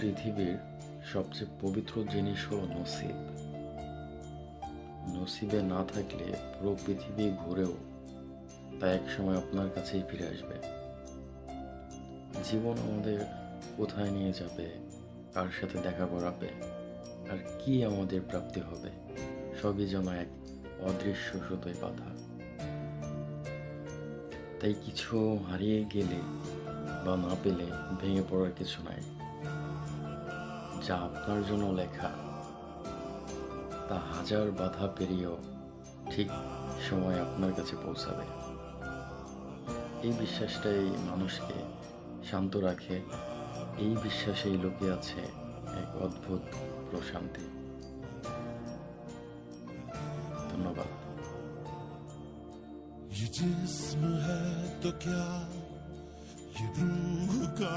পৃথিবীর সবচেয়ে পবিত্র জিনিস হলো নসিব। নসিবে না থাকলে পুরো পৃথিবী ঘুরেও তা একসময় আপনার কাছেই ফিরে আসবে। জীবন আমাদের কোথায় নিয়ে যাবে, কার সাথে দেখা করাবে, আর কি আমাদের প্রাপ্তি হবে, সবই যেন এক অদৃশ্য সুতোয় বাঁধা। তাই কিছু হারিয়ে গেলে বা না পেলে ভেঙে পড়ার কিছু নাই। যা আপনার জন্য লেখা তা হাজার বাধা পেরিয়েও ঠিক সময় আপনার কাছে পৌঁছাবে। এই বিশ্বাসটাই মানুষকে শান্ত রাখে। এই বিশ্বাসেই লুকিয়ে আছে এক অদ্ভুত প্রশান্তি। ধন্যবাদ। ये जिस्म है तो क्या, ये रूह का